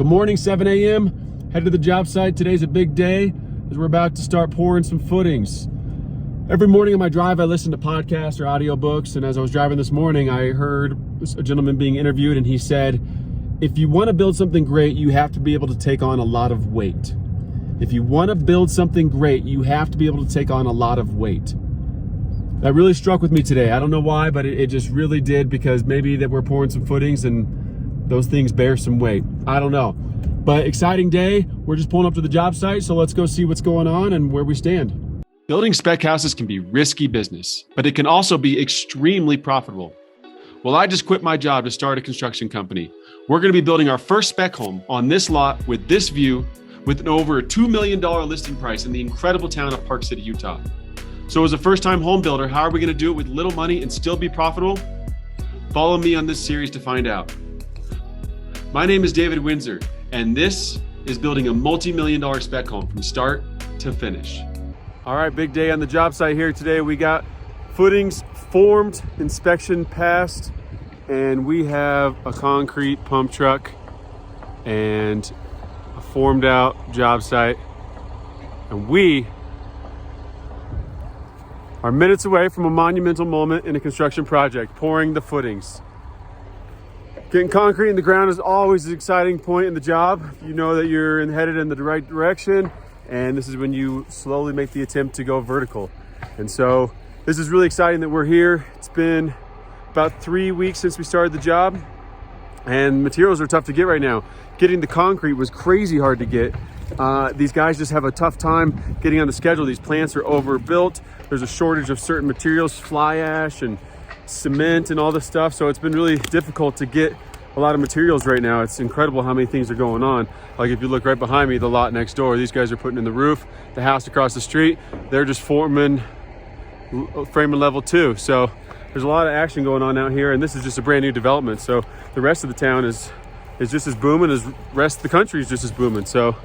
Good morning, 7 a.m. Head to the job site. Today's a big day as we're about to start pouring some footings. Every morning on my drive, I listen to podcasts or audiobooks, and as I was driving this morning, I heard a gentleman being interviewed, and he said, if you want to build something great, you have to be able to take on a lot of weight. If you want to build something great, you have to be able to take on a lot of weight. That really struck with me today. I don't know why, but it just really did, because maybe that we're pouring some footings and those things bear some weight. I don't know. But exciting day. We're just pulling up to the job site, so let's go see what's going on and where we stand. Building spec houses can be risky business, but it can also be extremely profitable. Well, I just quit my job to start a construction company. We're going to be building our first spec home on this lot with this view, with an over $2 million listing price in the incredible town of Park City, Utah. So as a first-time home builder, how are we going to do it with little money and still be profitable? Follow me on this series to find out. My name is David Windsor, and this is building a multi-million-dollar spec home from start to finish. All right, big day on the job site here today. We got footings formed, inspection passed, and we have a concrete pump truck and a formed out job site. And we are minutes away from a monumental moment in a construction project, pouring the footings. Getting concrete in the ground is always an exciting point in the job. You know that you're headed in the right direction, and this is when you slowly make the attempt to go vertical. And so this is really exciting that we're here. It's been about 3 weeks since we started the job, and materials are tough to get right now. Getting the concrete was crazy hard to get. These guys just have a tough time getting on the schedule. These plants are overbuilt. There's a shortage of certain materials, fly ash and cement and all this stuff. So it's been really difficult to get a lot of materials right now. It's incredible how many things are going on. Like if you look right behind me, the lot next door, these guys are putting in the roof. The house across the street, they're just forming frame and level 2. So there's a lot of action going on out here, and this is just a brand new development. So the rest of the town is just as booming as the rest of the country is just as booming. So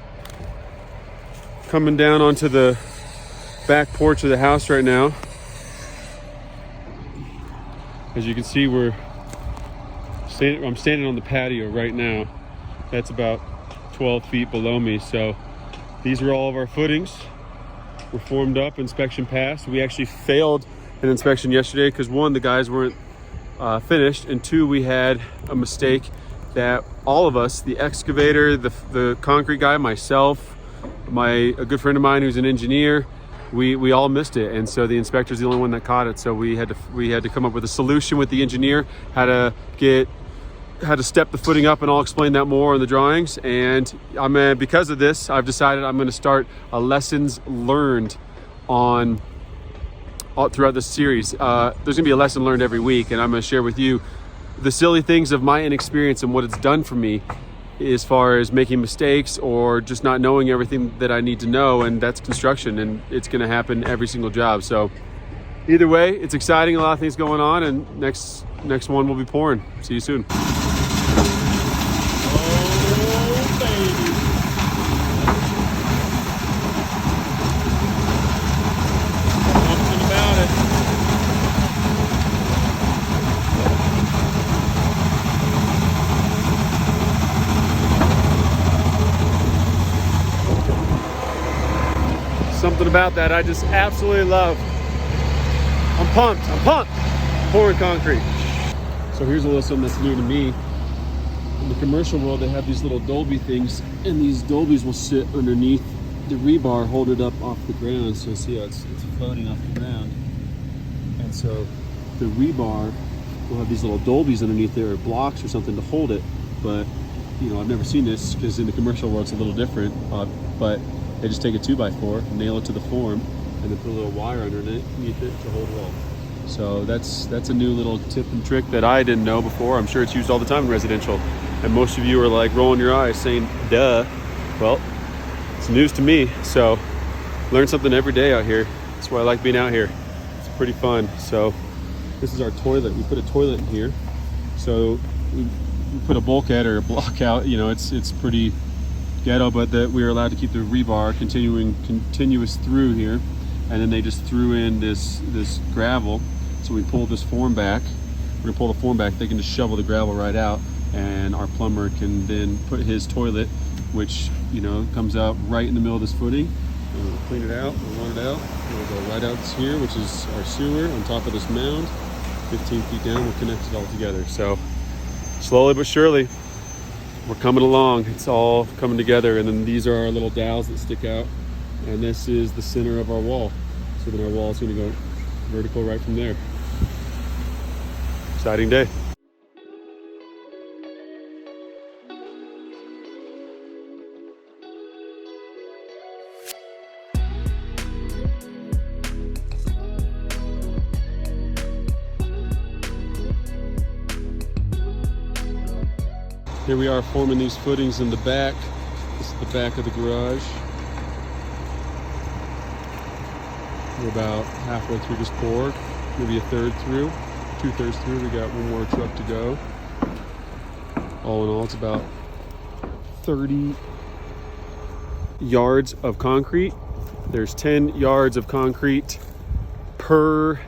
coming down onto the back porch of the house right now. As you can see, I'm standing on the patio right now. That's about 12 feet below me. So these are all of our footings. We're formed up, inspection passed. We actually failed an inspection yesterday because one, the guys weren't finished, and two, we had a mistake that all of us, the excavator, the concrete guy, myself, a good friend of mine who's an engineer, we all missed it, and so the inspector's the only one that caught it. So we had to come up with a solution with the engineer, how to step the footing up, and I'll explain that more in the drawings. And because of this, I've decided I'm going to start a lessons learned on throughout this series. There's going to be a lesson learned every week, and I'm going to share with you the silly things of my inexperience and what it's done for me as far as making mistakes or just not knowing everything that I need to know. And that's construction, and it's going to happen every single job. So either way, it's exciting. A lot of things going on, and next one will be pouring. See you soon. Oh, baby. Something about it. Something about that I just absolutely love. I'm pumped. Pouring concrete. So here's a little something that's new to me. In the commercial world, they have these little Dolby things, and these Dolbies will sit underneath the rebar, hold it up off the ground. So see how it's floating off the ground. And so the rebar will have these little Dolbies underneath there, or blocks or something to hold it. But I've never seen this, because in the commercial world it's a little different. But they just take a 2x4, nail it to the form, and then put a little wire underneath it to hold it all. So that's a new little tip and trick that I didn't know before. I'm sure it's used all the time in residential. And most of you are like rolling your eyes saying, duh. Well, it's news to me. So learn something every day out here. That's why I like being out here. It's pretty fun. So this is our toilet. We put a toilet in here. So we put a bulkhead or a block out. It's pretty ghetto, but that we were allowed to keep the rebar continuous through here. And then they just threw in this gravel. So we pulled this form back. We're gonna pull the form back. They can just shovel the gravel right out. and our plumber can then put his toilet, which, you know, comes out right in the middle of this footing. And we'll clean it out, we'll run it out, and we'll go right out here, which is our sewer on top of this mound. 15 feet down, we'll connect it all together. So slowly but surely, we're coming along. It's all coming together. And then these are our little dowels that stick out. And this is the center of our wall. So then our wall is going to go vertical right from there. Exciting day. Here we are forming these footings in the back. This is the back of the garage. We're about halfway through this pour, maybe a third through, 2/3 through. We got one more truck to go. All in all, it's about 30 yards of concrete. There's 10 yards of concrete per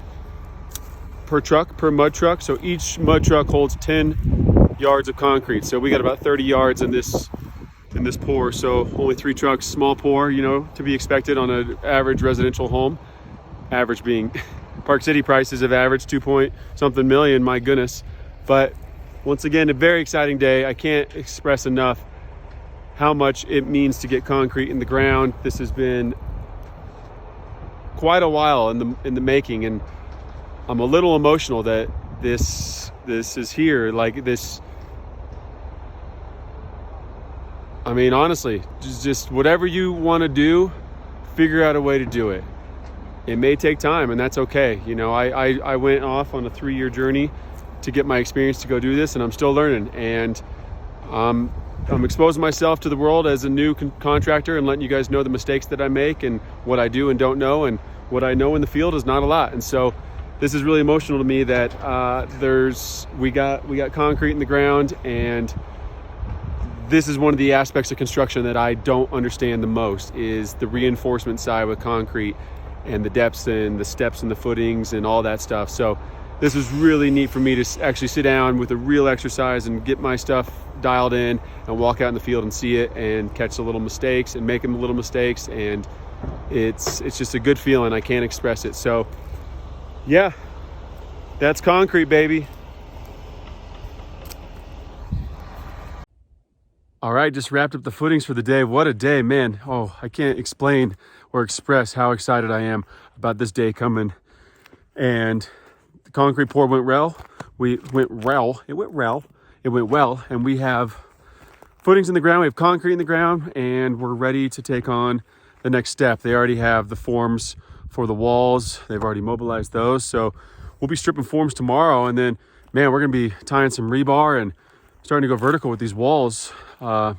truck, per mud truck. So each mud truck holds 10 yards of concrete. So we got about 30 yards in this pour. So only 3 trucks, small pour, you know, to be expected on an average residential home. Average being Park City prices have averaged 2-point-something million, my goodness. But once again, a very exciting day. I can't express enough how much it means to get concrete in the ground. This has been quite a while in the making, and I'm a little emotional that this is here. Like this, I mean, honestly, just whatever you want to do, figure out a way to do it. It may take time, and that's okay. You know, I went off on a 3-year journey to get my experience to go do this, and I'm still learning. And I'm exposing myself to the world as a new contractor and letting you guys know the mistakes that I make and what I do and don't know, and what I know in the field is not a lot. And so this is really emotional to me that we got concrete in the ground, and this is one of the aspects of construction that I don't understand the most, is the reinforcement side with concrete and the depths and the steps and the footings and all that stuff. So this was really neat for me to actually sit down with a real exercise and get my stuff dialed in and walk out in the field and see it and catch the little mistakes and make them little mistakes. And it's just a good feeling. I can't express it. So yeah, that's concrete, baby. All right, just wrapped up the footings for the day. What a day, man. Oh, I can't explain or express how excited I am about this day coming. And the concrete pour went well. It went well. And we have footings in the ground. We have concrete in the ground, and we're ready to take on the next step. They already have the forms for the walls. They've already mobilized those. So we'll be stripping forms tomorrow. And then, man, we're going to be tying some rebar and starting to go vertical with these walls. Sorry,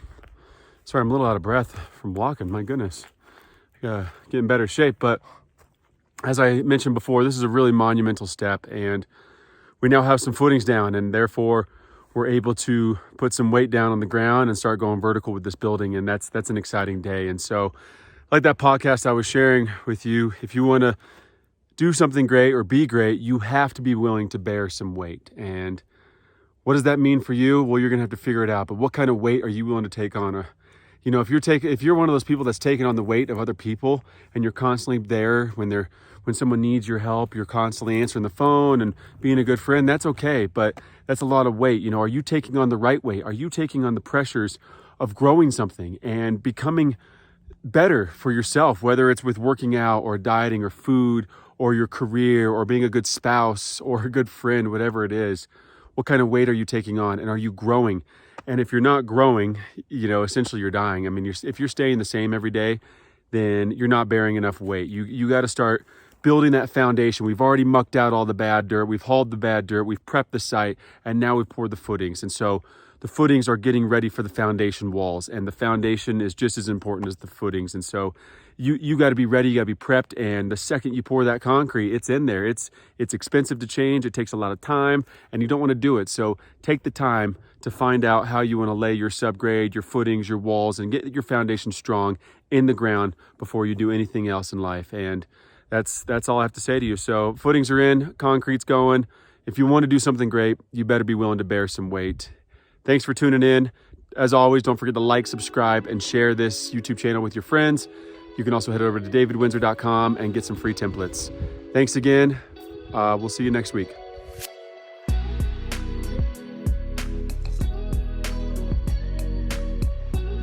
I'm a little out of breath from walking. My goodness. Get in better shape. But as I mentioned before, this is a really monumental step, and we now have some footings down, and therefore we're able to put some weight down on the ground and start going vertical with this building. And that's an exciting day. And so, like that podcast I was sharing with you, if you want to do something great or be great, you have to be willing to bear some weight. And what does that mean for you? Well, you're going to have to figure it out. But what kind of weight are you willing to take on? You know, if you're one of those people that's taking on the weight of other people, and you're constantly there when someone needs your help, you're constantly answering the phone and being a good friend, that's okay. But that's a lot of weight. You know, are you taking on the right weight? Are you taking on the pressures of growing something and becoming better for yourself, whether it's with working out or dieting or food or your career or being a good spouse or a good friend, whatever it is? What kind of weight are you taking on, and are you growing? And if you're not growing, you know, essentially you're dying. I mean, if you're staying the same every day, then you're not bearing enough weight. You got to start building that foundation. We've already mucked out all the bad dirt. We've hauled the bad dirt. We've prepped the site, and now we've poured the footings. And so the footings are getting ready for the foundation walls, and the foundation is just as important as the footings. And so you got to be ready. You got to be prepped. And the second you pour that concrete, it's in there. It's expensive to change. It takes a lot of time, and you don't want to do it. So take the time to find out how you want to lay your subgrade, your footings, your walls, and get your foundation strong in the ground before you do anything else in life. And that's all I have to say to you. So footings are in, concrete's going. If you want to do something great, you better be willing to bear some weight. Thanks for tuning in. As always, don't forget to like, subscribe, and share this YouTube channel with your friends. You can also head over to davidwindsor.com and get some free templates. Thanks again. We'll see you next week.